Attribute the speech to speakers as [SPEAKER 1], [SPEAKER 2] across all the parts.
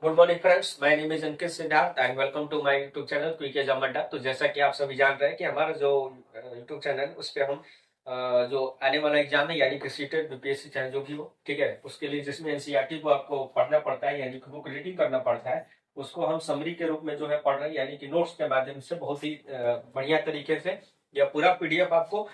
[SPEAKER 1] Good morning friends, my name is Ankit Siddharth and welcome to my YouTube channel quick exam Adda. तो जैसा कि आप सभी जान रहे हैं कि हमारा जो यूट्यूब चैनल उस पे हम जो आने वाला एग्जाम है यानी कि सीटेट बीपीएससी चाहे जो भी हो, ठीक है, उसके लिए जिसमें एनसीईआरटी को आपको पढ़ना पड़ता है यानी कि बुक रीडिंग करना पड़ता है, उसको हम समरी के रूप में जो है पढ़ रहे हैं यानी कि नोट्स के माध्यम से बहुत ही बढ़िया तरीके से। यह पूरा पीडीएफ आपको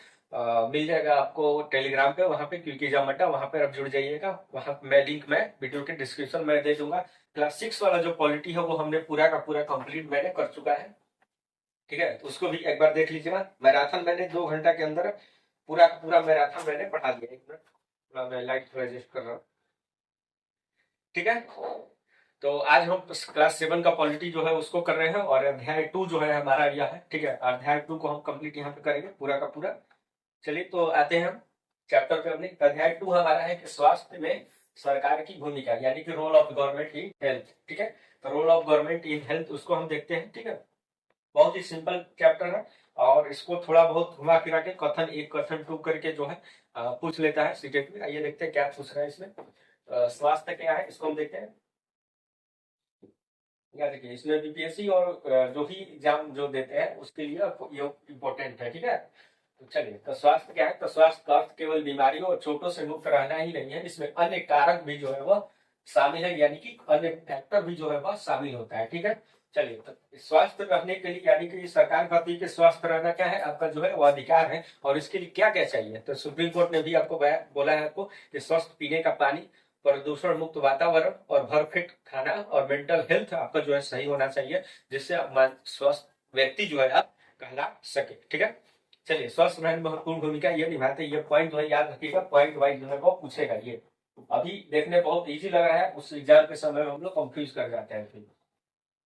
[SPEAKER 1] मिल जाएगा आपको टेलीग्राम पे, वहां पे क्विक एग्जाम अड्डा, वहां पर आप जुड़ जाइएगा। वहां मैं लिंक मैं वीडियो के डिस्क्रिप्शन में दे दूंगा। क्लास 6 वाला जो पॉलिटी है वो हमने पूरा का पूरा कंप्लीट मैंने कर चुका है, ठीक है। तो उसको भी एक बार देख लीजिएगा। मैराथन मैंने 2 घंटा के अंदर पूरा का पूरा मैराथन मैंने पढ़ा दिया। एक मिनट, थोड़ा मैं लाइट थोड़ा एडजस्ट कर रहा हूँ, ठीक है। तो आज हम क्लास 7 का पॉलिटी जो है उसको कर रहे हैं और अध्याय 2 जो है हमारा यह है, ठीक है। अध्याय 2 को हम कंप्लीट यहाँ पे करेंगे पूरा का पूरा। चलिए तो आते हैं हम चैप्टर पे अपने। अध्याय 2 हमारा है कि स्वास्थ्य में सरकार की भूमिका यानी कि role of government in health, ठीक है। तो role of government in health उसको हम देखते हैं, ठीक है। बहुत ही सिंपल चैप्टर है और इसको थोड़ा बहुत घुमा फिरा के कथन 1 कथन 2 करके जो है पूछ लेता है सीटेट में। आइए देखते हैं क्या पूछ रहा है इसमें। स्वास्थ्य क्या है इसको हम देखते हैं। या देखिए इसमें बीपीएससी और जो भी एग्जाम जो देते हैं उसके लिए ये इम्पोर्टेंट है, ठीक है। तो चलिए, तो स्वास्थ्य क्या है? तो स्वास्थ्य का अर्थ केवल बीमारियों और चोटों से मुक्त रहना ही नहीं है, इसमें अन्य कारक भी जो है वह शामिल है यानी कि अन्य फैक्टर भी जो है वह शामिल होता है, ठीक है। चलिए, तो स्वास्थ्य रहने के लिए यानी कि सरकार कहती है कि स्वस्थ रहना क्या है, आपका जो है वो अधिकार है। और इसके लिए क्या क्या चाहिए? तो सुप्रीम कोर्ट ने भी आपको बोला है आपको कि स्वस्थ पीने का पानी, प्रदूषण मुक्त वातावरण और भरपेट खाना और मेंटल हेल्थ आपका जो है सही होना चाहिए, जिससे आप स्वस्थ व्यक्ति जो है आप कहला सके, ठीक है। चलिए, स्वस्थ रहने में महत्वपूर्ण भूमिका ये निभाते हैं, ये पॉइंट जो है याद रखिएगा, पॉइंट वाइज जो है वो पूछेगा। ये अभी देखने बहुत इजी लग रहा है, उस एग्जाम के समय में हम लोग कंफ्यूज कर जाते हैं फिर।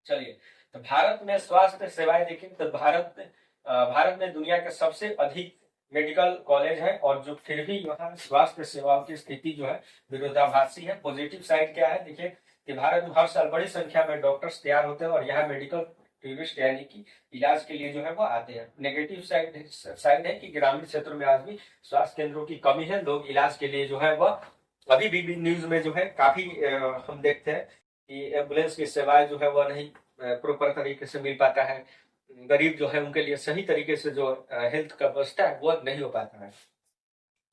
[SPEAKER 1] चलिए, तो भारत में स्वास्थ्य सेवाएं देखें तो भारत में दुनिया के सबसे अधिक मेडिकल कॉलेज है और जो फिर भी यहाँ स्वास्थ्य सेवाओं की स्थिति जो है विरोधाभासी है। पॉजिटिव साइड क्या है देखिए कि भारत में हर साल बड़ी संख्या में डॉक्टर्स तैयार होते हैं और यहाँ मेडिकल टूरिस्ट यानी कि इलाज के लिए जो है वो आते हैं। नेगेटिव साइड है कि ग्रामीण क्षेत्रों में आज भी स्वास्थ्य केंद्रों की कमी है, लोग इलाज के लिए जो है वह अभी भी न्यूज में जो है काफी हम देखते हैं कि एम्बुलेंस की सेवाएं जो है वह नहीं प्रॉपर तरीके से मिल पाता है। गरीब जो है उनके लिए सही तरीके से जो हेल्थ का व्यवस्था है वो नहीं हो पाता है।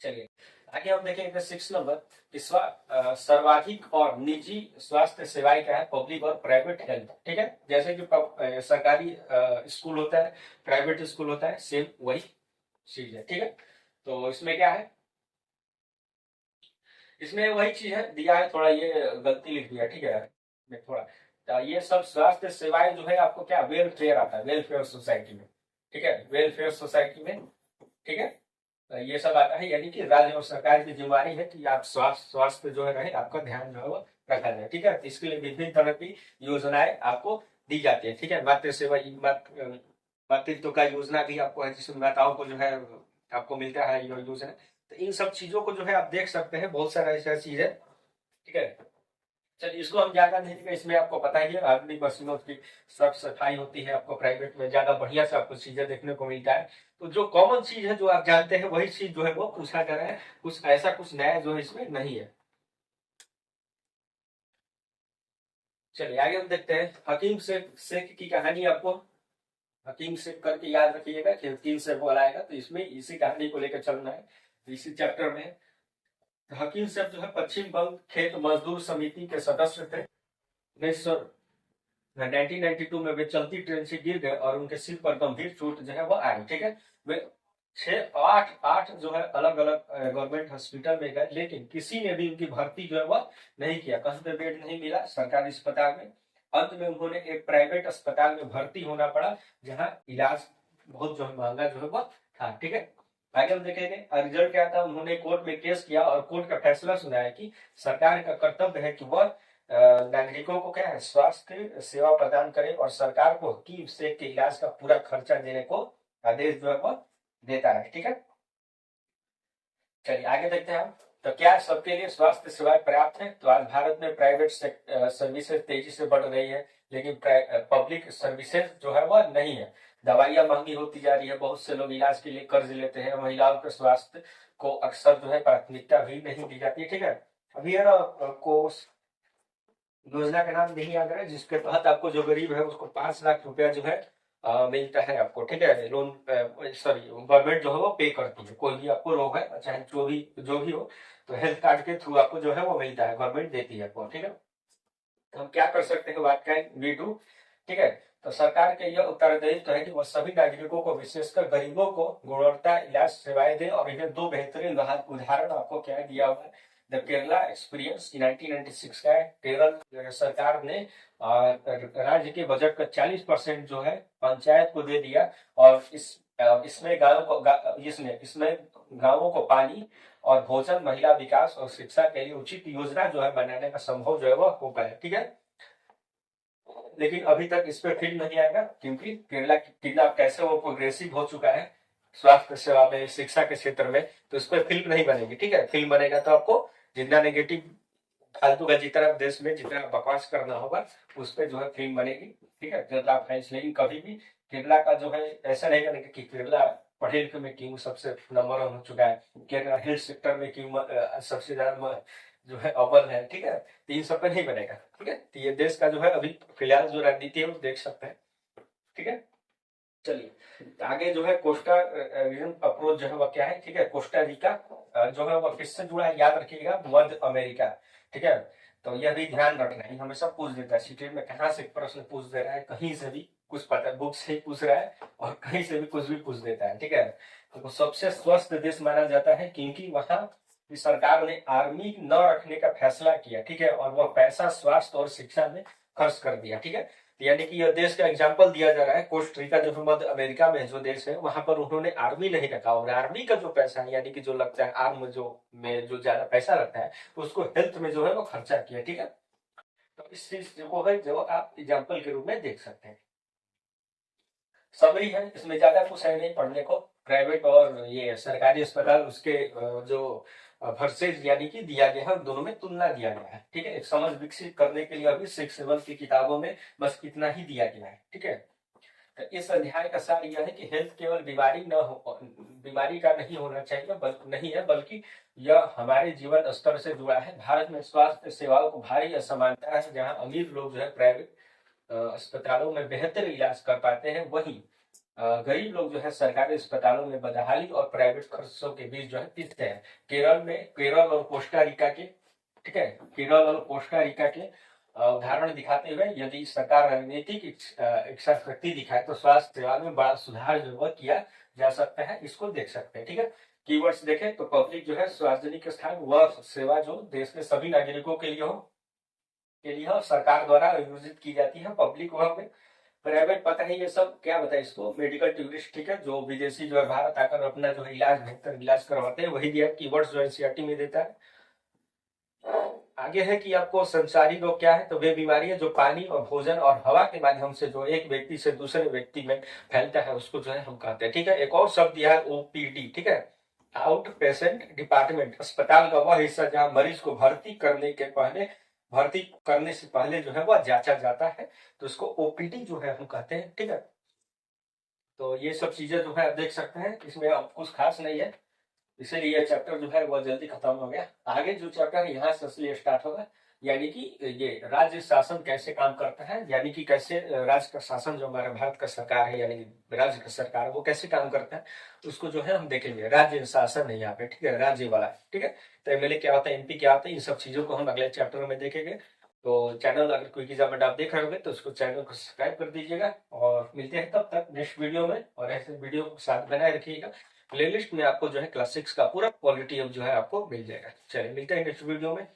[SPEAKER 1] चलिए आगे हम देखेंगे 6 नंबर कि सर्वाधिक और निजी स्वास्थ्य सेवाएं क्या है, पब्लिक और प्राइवेट हेल्थ, ठीक है। जैसे कि सरकारी स्कूल होता है, प्राइवेट स्कूल होता है, सेम वही चीज है, ठीक है। तो इसमें क्या है, इसमें वही चीज है दिया है, थोड़ा ये गलती लिख दिया, ठीक है। मैं थोड़ा तो ये सब स्वास्थ्य सेवाएं जो है आपको क्या वेलफेयर आता है, वेलफेयर सोसाइटी में, ठीक है, वेलफेयर सोसाइटी में, ठीक है। तो ये सब आता है यानी कि राज्य और सरकार की जिम्मेदारी है कि आप स्वास्थ्य जो है रहे, आपका ध्यान जो है वो रखा जाए, ठीक है। तो इसके लिए विभिन्न तरह की योजनाएं आपको दी जाती है, ठीक है। मातृ सेवा मातृत्व का योजना भी आपको है, जिसमें माताओं को जो है आपको मिलता है ये योजना। तो इन सब चीजों को जो है आप देख सकते हैं, बहुत सारा ऐसा चीज है, ठीक है। चलिए, इसको हम ज्यादा नहीं देखेंगे, इसमें आपको पता ही है आधुनिक मशीनों की साफ सफाई होती है, आपको प्राइवेट में ज्यादा बढ़िया से आपको चीजें देखने को मिलता है। तो जो कॉमन चीज है जो आप जानते हैं वही चीज जो है वो पूछा जा रहा है, कुछ ऐसा कुछ नया जो है इसमें नहीं है। चलिए आगे हम देखते हैं हकीम शेख की कहानी। आपको हकीम शेख करके याद रखिएगा कि हकीम शेख वाला आएगा, तो इसमें इसी कहानी को लेकर चलना है, तो इसी चैप्टर में। हकीम शेख जो है पश्चिम बंग खेत मजदूर समिति के सदस्य थे। 1992 में वे चलती ट्रेन से गिर गए और उनके सिर पर गंभीर चोट जो है वो आई, ठीक है। वे 6 8 8 जो है अलग अलग गवर्नमेंट हॉस्पिटल में गए, लेकिन किसी ने भी उनकी भर्ती जो है वह नहीं किया, कहीं पे बेड नहीं मिला सरकारी अस्पताल में। अंत में उन्होंने एक प्राइवेट अस्पताल में भर्ती होना पड़ा, जहाँ इलाज बहुत जो है महंगा जो है वो था, ठीक है। आगे हम देखेंगे रिजल्ट क्या था। उन्होंने कोर्ट में केस किया और कोर्ट का फैसला सुनाया कि सरकार का कर्तव्य है कि वह नागरिकों को क्या है स्वास्थ्य सेवा प्रदान करे और सरकार को हकीम शेख के इलाज का पूरा खर्चा देने को आदेश जो है वो देता है, ठीक है। चलिए आगे देखते हैं हम। तो क्या सबके लिए स्वास्थ्य सेवाएं पर्याप्त है? तो आज भारत में प्राइवेट सर्विसेज तेजी से बढ़ रही है, लेकिन पब्लिक सर्विसेज जो है वह नहीं है। दवाइयां महंगी होती जा रही है, बहुत से लोग इलाज के लिए कर्ज लेते हैं, महिलाओं के स्वास्थ्य को अक्सर जो है प्राथमिकता भी नहीं दी जाती है, ठीक है। अभी है ना कोर्स योजना का नाम नहीं याद रहा है, जिसके तहत आपको जो गरीब है उसको 5 लाख रुपया जो है मिलता है आपको, ठीक है। लोन, सॉरी, गवर्नमेंट जो है वो पे करती है, कोई भी आपको रोग है चाहे जो भी हो, तो हेल्थ कार्ड के थ्रू आपको जो है वो मिलता है, गवर्नमेंट देती है आपको, ठीक है। तो हम क्या कर सकते हैं, व्हाट कैन वी डू, ठीक है। तो सरकार के यह उत्तरदायित्व है कि वह सभी नागरिकों को, विशेषकर गरीबों को, गुणवत्ता इलाज सेवाएं दे। और इन्हें दो बेहतरीन उदाहरण आपको क्या दिया हुआ है, द केरला एक्सपीरियंस 1996 का है। केरल सरकार ने राज्य के बजट का 40% जो है पंचायत को दे दिया, और इसमें इसमें गांवों को पानी और भोजन, महिला विकास और शिक्षा के लिए उचित योजना जो है बनाने का संभव जो है वह हो पाया, ठीक है। लेकिन अभी तक इस पे फिल्म नहीं आएगा, क्योंकि केरला कैसे वो प्रोग्रेसिव हो चुका है स्वास्थ्य सेवा में, शिक्षा के क्षेत्र में, तो इस पर फिल्म नहीं बनेगी, ठीक है। फिल्म बनेगा तो आपको जितना नेगेटिव फालतू का जितना देश में जितना बकवास करना होगा उस पर जो है फिल्म बनेगी, ठीक है। केरला फैंस, लेकिन कभी भी केरला का जो है ऐसा नहीं करेंगे कि केरला पढ़े लिखे में क्यों सबसे नंबर 1 हो चुका है, केरला हेल्थ सेक्टर में क्यों सबसे ज्यादा जो है अव्वल है, ठीक है। तो इन सब पे नहीं बनेगा, ठीक है। तो ये देश का जो है अभी फिलहाल जो रणनीति है वो देख सकते हैं, ठीक है। चलिए, तो आगे जो है कोस्टा रीजन अप्रोच जो है वह क्या है, ठीक है। कोस्टा रिका जो है वह किससे जुड़ा है, याद रखिएगा, मध्य अमेरिका, ठीक है। तो यह भी ध्यान रखना है, हमेशा पूछ देता है सीटेट में, कहाँ से प्रश्न पूछ दे रहा है, कहीं से भी कुछ पता, बुक से ही पूछ रहा है और कहीं से भी कुछ भी पूछ देता है, ठीक है। तो सबसे स्वस्थ देश माना जाता है क्योंकि वहां की सरकार ने आर्मी न रखने का फैसला किया, ठीक है, और वह पैसा स्वास्थ्य और शिक्षा में खर्च कर दिया, ठीक है। यानी कि यह देश का एग्जाम्पल दिया जा रहा है, कोस्टरिका जो है मध्य अमेरिका में जो देश है वहां पर उन्होंने आर्मी नहीं रखा, और आर्मी का जो पैसा है यानी कि जो लगता है आर्म जो में जो ज्यादा पैसा लगता है उसको हेल्थ में जो है वो खर्चा किया, ठीक है। तो इस चीज को है जो आप एग्जाम्पल के रूप में देख सकते हैं। समरी है, इसमें ज्यादा कुछ है नहीं पढ़ने को। प्राइवेट और ये सरकारी अस्पताल, उसके जो वर्सेज यानी कि दिया गया है, दोनों में तुलना दिया गया है, ठीक है। एक समझ विकसित करने के लिए अभी 6-7 की किताबों में बस इतना ही दिया गया है, ठीक है। तो इस अध्याय का सार यह है कि हेल्थ केवल बीमारी का नहीं होना चाहिए, नहीं है, बल्कि यह हमारे जीवन स्तर से जुड़ा है। भारत में स्वास्थ्य सेवाओं को भारी असमानता है, जहाँ अमीर लोग जो है प्राइवेट अस्पतालों में बेहतर इलाज कर पाते हैं, वहीं गरीब लोग जो है सरकारी अस्पतालों में बदहाली और प्राइवेट खर्चों के बीच जो है पिसते हैं। केरल और कोस्टा रिका के, ठीक है, केरल और कोस्टा रिका के उदाहरण दिखाते हुए यदि सरकार रणनीतिक इच्छा शक्ति दिखाए तो स्वास्थ्य सेवा में बड़ा सुधार जो है किया जा सकता है, इसको देख सकते हैं, ठीक है। कीवर्ड्स देखें तो पब्लिक जो है सार्वजनिक स्थान वह सेवा जो देश के सभी नागरिकों के लिए सरकार द्वारा आयोजित की जाती है। पब्लिक वह में प्राइवेट, पता है ये सब क्या बताए इसको, मेडिकल टूरिस्ट, ठीक है, जो विदेशी जो है भारत आकर अपना जो है बेहतर इलाज करवाते हैं, वही दिया कीवर्ड्स जो एनसीईआरटी में देता है। आगे है कि आपको संचारी रोग क्या है, तो वे बीमारियां जो पानी और भोजन और हवा के माध्यम से जो एक व्यक्ति से दूसरे व्यक्ति में फैलता है उसको जो है हम कहते हैं, ठीक है। एक और शब्द दिया है ओपीडी, ठीक है, आउट पेशेंट डिपार्टमेंट, अस्पताल का वह हिस्सा जहां मरीज को भर्ती करने से पहले जो है वह जांचा जाता है, तो इसको ओपीडी जो है हम कहते हैं, ठीक है। तो ये सब चीजें जो है आप देख सकते हैं, इसमें अब कुछ खास नहीं है, इसीलिए ये चैप्टर जो है वो जल्दी खत्म हो गया। आगे जो चैप्टर है यहाँ से असली स्टार्ट होगा, यानी कि ये राज्य शासन कैसे काम करता है, यानी कि कैसे राज्य का शासन जो हमारा भारत का सरकार है, यानी राज्य का सरकार वो कैसे काम करता है, उसको जो है हम देखेंगे। राज्य शासन है यहाँ पे, ठीक है, राज्य वाला, ठीक है। तो एमएलए क्या होता है, एमपी क्या होता है, इन सब चीजों को हम अगले चैप्टर में देखेंगे। तो चैनल अगर कोई एग्जाम आप देख रहे होंगे तो उसको चैनल को सब्सक्राइब कर दीजिएगा, और मिलते हैं तब तक नेक्स्ट वीडियो में, और ऐसे वीडियो को साथ बनाए रखिएगा। प्लेलिस्ट में आपको जो है क्लास 6 का पूरा क्वालिटी अब जो है आपको मिल जाएगा। चलिए मिलते हैं नेक्स्ट वीडियो में।